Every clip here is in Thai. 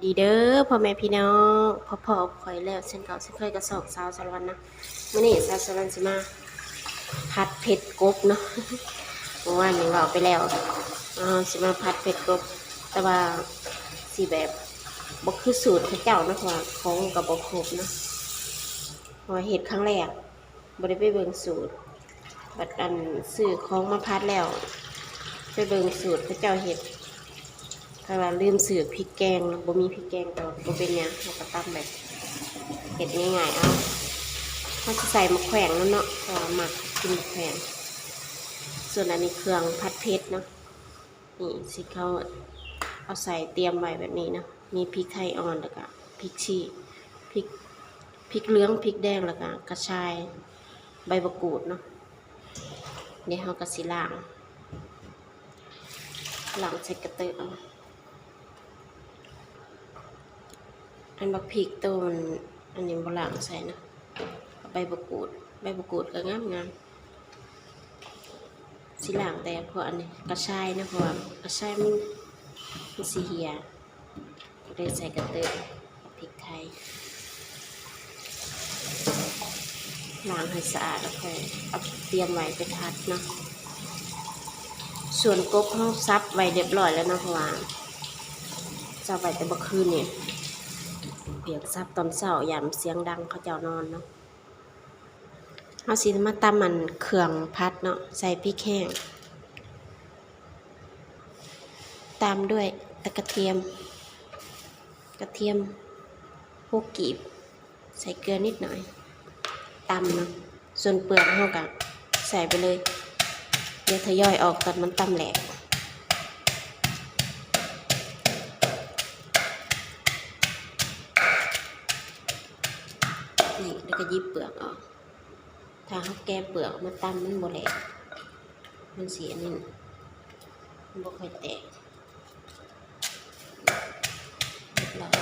ดีเด้อพ่อแม่พี่น้องพ่อข่อยแล้วเช่นเก่าเช่นเคยกระสอบสาวสารวันนะมื้อนี้สาวสารวันสิมาผัดเผ็ดกบเนาะเมื่อวานนี้เราไปแล้วสิมาผัดเผ็ดกบแต่ว่าสิแบบบ่คือสูตรพระเจ้านะเพราะว่าของกับบ่ครบเนาะเพราะว่าเฮ็ดครั้งแรกบ่ได้ไปเบิ่งสูตรบัดอันซื้อของมาผัดแล้วไปเบิ่งสูตรพระเจ้าเฮ็ดถ้าว่าลืมซื้อพริกแกงบ่มีพริกแกงก็บ่เป็นหยังเราก็ตำแบบเฮ็ดง่ายๆเอาเขาจะใส่มะแขวนนั่นเนาะก็หมักกินมะแขวนส่วนอันนี้เครื่องผัดเผ็ดเนาะนี่สิเขาเอาใส่เตรียมไว้แบบนี้นะมีพริกไทยอ่อนแล้วก็พริกชี้พริกเหลืองพริกแดงแล้วก็กระชายใบมะกรูดเนาะนี่เขาก็สิล้างใส่กระเตอะเอาอันบักพริกต้นอันนี้โบราณใส่นะใบมะกรูดก็งามสิล่างแต่เพราะอันนี้กระชายนะเพราะว่ากระชายมันสีเหี่ยเลยใส่กระเตยพริกไทยล้างให้สะอาดแล้วค่อยเอาเตรียมไว้ไปผัดเนาะส่วนกบเขาซับไว้เรียบร้อยแล้วนะเพราะว่าซับไว้แต่เมื่อคืนเนี่ยเปียกซับตอนเช้ายามเสียงดังเขาเจ้านอนเนาะเอาสิมาตำมันเครื่องพัดเนาะใส่พริกแห้งตามด้วยกระเทียมพวกกีบใส่เกลือนิดหน่อยตำเนาะส่วนเปลือกเฮาก็ใส่ไปเลยเดี๋ยวทยอยออกตอนมันตำแหลกนี่แล้วก็ยิบเปลือกออกถ้าเขาแกะเปลือกมาตำมันบ่แหลกมันเสียนี่มันบ่ค่อยแตกเรียบร้อย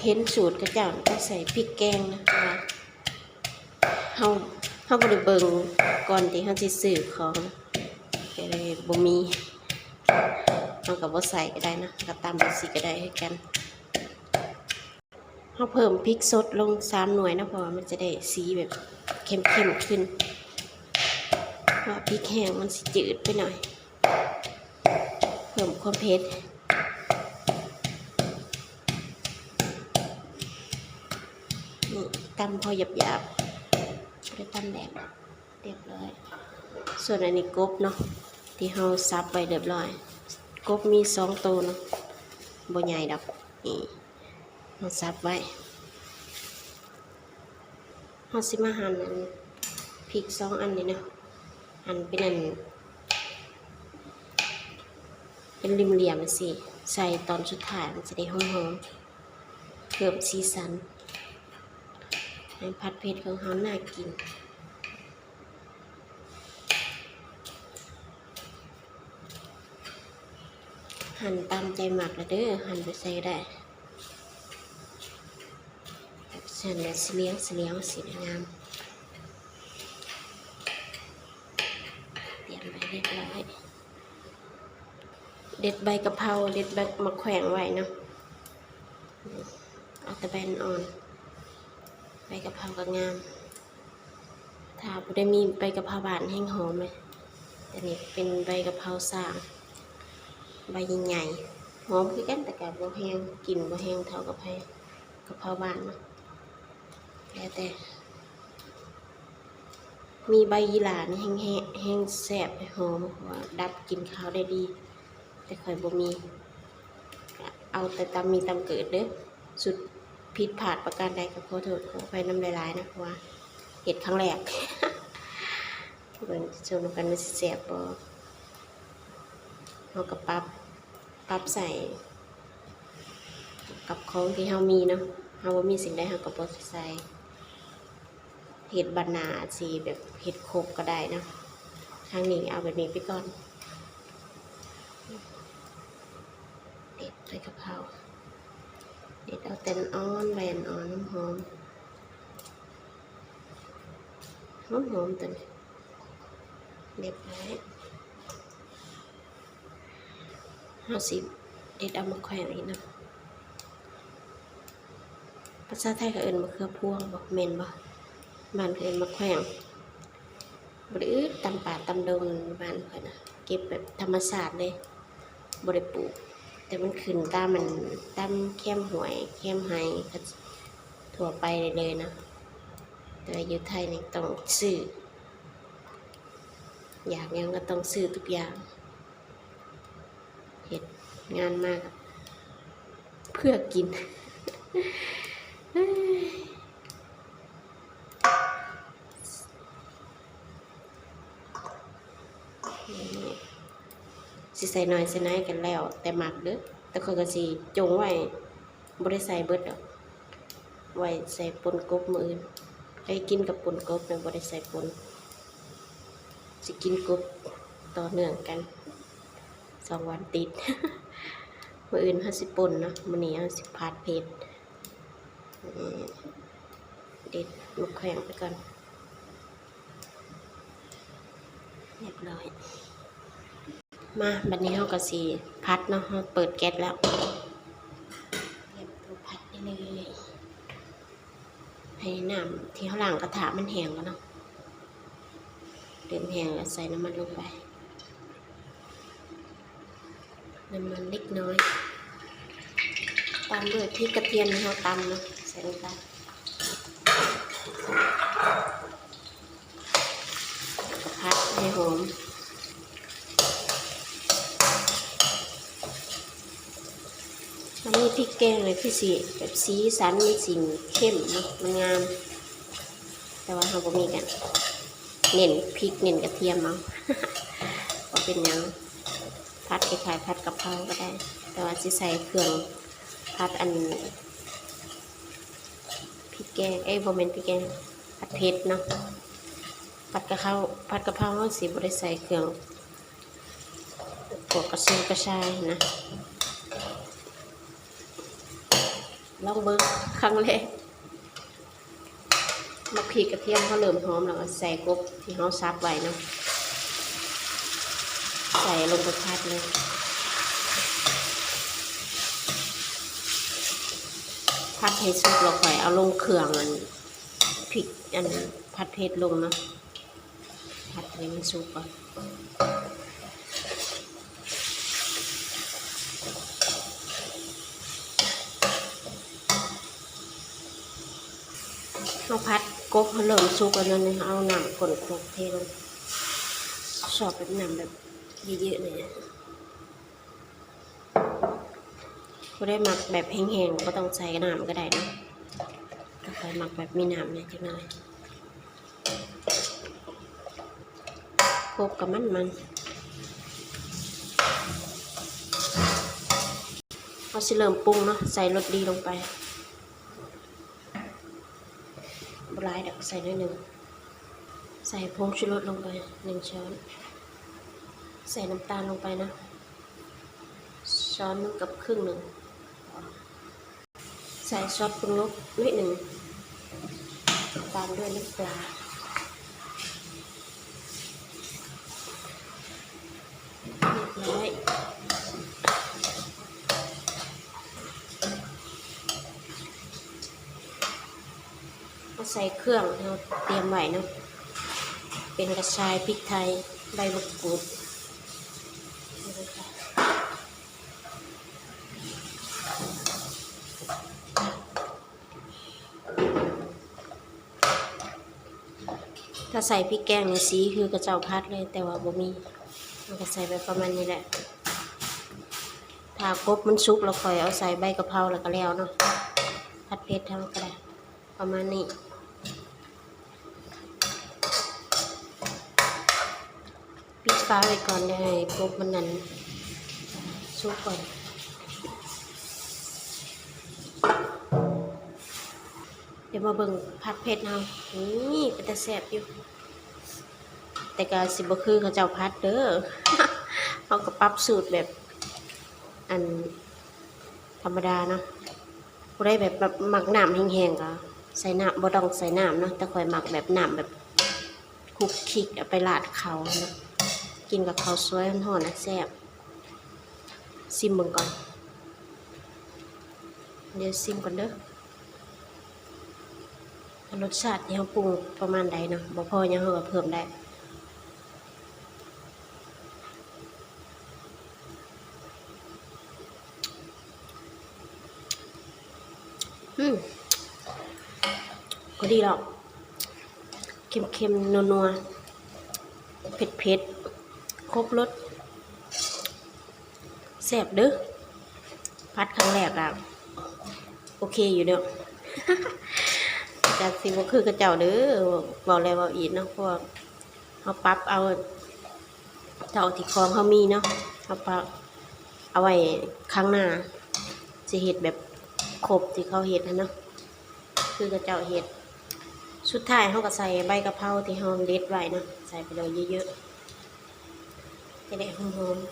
เห็นสูตรกระจ่างก็ใส่พริกแกงนะว่าเฮาบ่ได้เบิ่งก่อนที่เฮาสิซื้อของก็เลยบ่มีเฮาก็บ่ใส่ก็ได้นะก็ตำจังซี่ก็ได้ให้กันเฮาเพิ่มพริกสดลง3หน่วยนะเพราะว่ามันจะได้สีแบบเข้มขึ้นว่าพริกแห้งมันสิจืดไปหน่อยเพิ่มความเผ็ดนี่ตำพอหยาบๆได้ตำแดงเรียบร้อยส่วนอันนี้กบเนาะที่เราซับไว้เรียบร้อยกบมี2ตัวเนาะบ่ใหญ่ดอกนี่เราซับไว้เราสิมาหั่นอันพริก2อันนี้เนาะหั่นเป็นอันเป็นริมเหลี่ยมสิใส่ตอนสุดท้ายมันจะได้หอมๆเพิ่มสีสันให้ผัดเผ็ดของเขาน่ากินหั่นตามใจหมักแล้วเด้อหั่นไปใส่ได้เส้นแบบเลี้ยงสีงามเตรียมไว้เรียบร้อยเด็ดใบกะเพราเด็ดใบมะแขวนไว้เนาะเอาแต่ใบอ่อนใบกะเพราก็งามถ้าบ่ได้มีใบกะเพราบานแห้งหอมเลยแต่นี่เป็นใบกะเพราสร้างใบใหญ่ๆหอมคือกันแต่กับบ่แห้งกลิ่นบ่แห้งเท่ากับกะเพราบานเนาะแต่มีใบยี่หร่านี่แห้งแซ่บหอมว่าดับกลิ่นข้าวได้ดีแต่ค่อยบ่มีเอาแต่ตำมีตำเกิดเด้อสุดผิดพลาดประการใดก็ขอโทษขออภัยน้ำลายๆนะเพราะว่าเฮ็ดครั้งแรกเบิ่งชมกันมันสิแซ่บบ่เฮาก็ปรับใส่กับของที่เฮามีเนาะเฮาบ่มีสิ่งใดเฮาก็บ่ใส่เห็ดบานาสีแบบเห็ดโคกก็ได้นะทางนี้เอาแบบนี้ไปก่อนเด็ดใบกะเพราเด็ดเอาเต็นอ่อนแหวนอ่อนน้ำหอม หอมๆตัวนี้เรียบร้อย50เด็ดเอามาแขวนอีกนะภาษาไทยก็เอิ้นมะเขือพวงบ่แม่นบ่บ้านเอิ้นมะแขวนหรือตำป่าตำดงบ้านเพิ่นน่ะเก็บแบบธรรมชาติเลยบ่ได้ปลูกแต่มันขึ้นตามแคมห้วยแคมไห้ก็ทั่วไปเลยนะแต่อยู่ไทยนี่ต้องซื้ออยากหยังก็ต้องซื้อทุกอย่างเฮ็ดงานมากเพื่อกินสิใส่น้อยใส่น้อยกันแล้วแต่หมักเด้อแต่คนก็สิจงไว้บ่ได้ใส่เบิดดอกไว้ใส่ปนกบมื้ออื่นไปกินกับปนกบเนี่ยบ่ได้ใส่ปนสิกินกบต่อเนื่องกัน2 วันติด มื้ออื่นเฮาสิปนเนาะมื้อนี้เฮาสิผัดเผ็ดเด็ดมะแขวนไปก่อนเรียบร้อยมาบัดนี้เฮาก็สิผัดเนาะเฮาเปิดแก๊สแล้วเตรียมตัวผัดได้เลยให้น้ำที่เฮาล้างกระทะมันแห้งแล้วเนาะเริ่มแห้งแล้วใส่น้ำมันลงไปน้ำมันเล็กน้อยตามด้วยพริกกระเทียมที่เราตำเนาะใส่ลงไปผัดให้หอมถ้ามีพริกแกงเลยคือสีแบบสีสันมีสีเข้มเนาะมันงามแต่ว่าเราก็มีกันเน้นพริกเน้นกระเทียมเอา ก็เป็นยังผัดคล้ายๆผัดกะเพราก็ได้แต่ว่าจะใส่เครื่องผัดอันพริกแกงบ่แม่นพริกแกงผัดเผ็ดเนาะผัดกะเพราเราสิบ่ได้ใส่เครื่องพวกกระเทียมกระชายนะลองเบิ่งครั้งแรกมาพริกกระเทียมเขาเริ่มหอมแล้วก็ใส่กบที่เขาซับไว้เนาะใส่ลงไปผัดเลยผัดให้สุกเราค่อยเอาลงเครื่องอันพริกอันผัดเผ็ดลงเนาะผัดให้มันสุกก่อนเอาผัดกบเขาเริ่มสุกแล้วนั่นเอาน้ำข้นโคลกเทลงชอบแบบน้ำแบบเยอะๆเลยก็ได้หมักแบบแห้งๆก็ต้องใส่น้ำก็ได้นะก็ค่อยหมักแบบมีน้ำเนี่ยจังหน่อยโคลกกับมันเอาสิเริ่มปรุงเนาะใส่รสดีลงไปบลายเดี๋ยวใส่นิดนึงใส่ผงชูรสลงไป1 ช้อนใส่น้ำตาลลงไปนะช้อนนึงกับครึ่งหนึ่งใส่ซอสปรุงรสนิดหนึ่งตามด้วยน้ำปลาเรียบร้อยก็ใส่เครื่องเราเตรียมไว้เนาะเป็นกระชายพริกไทยใบมะกรูดถ้าใส่พริกแกงในสีคือกระเจ้าพัดเลยแต่ว่าบ่มีเราก็ใส่แบบประมาณนี้แหละถ้าครบมันสุกเราค่อยเอาใส่ใบกะเพราแล้วก็แล้วเนาะผัดเผ็ดทำก็ได้ประมาณนี้ปิดฝาไว้ก่อนได้ครบมันนั้นสุกก่อนเดี๋ยวมาเบิ่งผัดเผ็ดเฮานี่เป็นตาแซ่บอยู่แต่ก็สิบ่คือเขาเจ้าพัดเด้อ เฮาก็ปรับสูตรแบบอันธรรมดาเนาะบ่ได้แบบหมักน้ำแห้งๆก็ใส่น้ำบ่ต้องใส่น้ำเนาะแต่ค่อยหมักแบบน้ำแบบ คลุกคลิกเอาไปราดเขาเนาะกินกับข้าวสวยห่อนๆนะแซ่บซิมเบิ่งก่อนเดี๋ยวซิมก่อนเด้อรสชาติที่เราปรุงประมาณใดเนาะบ่พอยังเราก็เพิ่มได้ก็ดีแล้วเค็มๆนัวๆเผ็ดๆครบรสแซ่บเด้อพัดครั้งแรกอะโอเคอยู่เด้อ จากสิบ่คือกระเจ้าเด้อบอกแล้วว่าอีกเนาะเพราะว่าเขาปรับเอาเท่าที่ของเขามีเนาะเขาปรับเอาไว้ข้างหน้าสิเฮ็ดแบบครบที่เขาเฮ็ดนะเนาะคือกระเจ้าเฮ็ดสุดท้ายเขาก็ใส่ใบกะเพราที่เขาเด็ดไว้เนาะใส่ไปเลยเยอะๆจะได้หอมๆ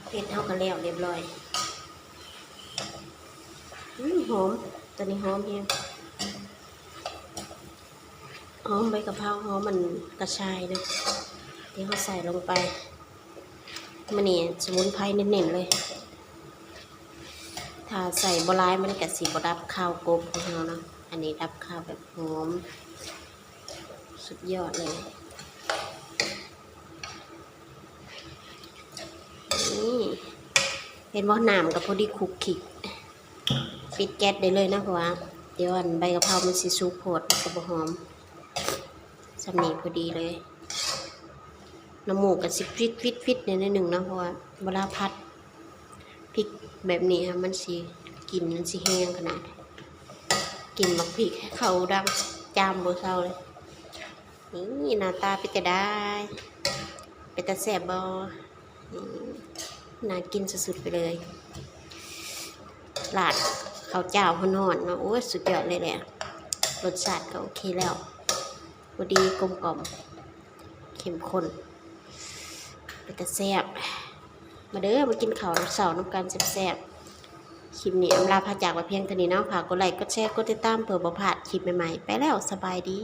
เผ็ดเขาก็แล้วเรียบร้อยหอมตัวนี้หอมเพียงหอมใบกะเพราหอมมันกระชายนะที่เขาใส่ลงไปมันนี่สมุนไพรเน้นๆเลยถ้าใส่บะร้ายมันก็สีบดับข้าวกบของเรานะอันนี้ดับข้าวแบบหอมสุดยอดเลยนี่เป็นว่าน้ำกับพอดีคลุกคลิกปิดแก๊สได้เลยนะเพราะว่าเดี๋ยวใบกะเพรามันสิสุกโผดกับบะหอมสำนีพอดีเลยน้ำหมูกับสิฟิตในหนึ่งนะเพราะว่าเวลาพัดพริกแบบนี้มันสิกลิ่นมันสิแห้งขนาดกลิ่นบักพริกให้เขาดังจามบนเซาเลยนี่หน้าตาเป็นแต่ได้เป็นแต่แซ่บบอน่ากินสุดๆไปเลยลาดข้าวเจ้าห่อนๆมาโอ้ยสุดยอดเลยแหละรสชาติก็โอเคแล้วพอดีกลมกล่อมเข้มข้นเป็นแต่แซ่บมาเด้อมากินข้าวเสาร์น้ำกันแซ่บๆคลิปนี้อำลาพาจากไปเพียงเท่านี้เนาะฝากกดไลค์กดแชร์กดติดตามเพื่อบ่พลาดคลิปใหม่ๆไปแล้วสบายดี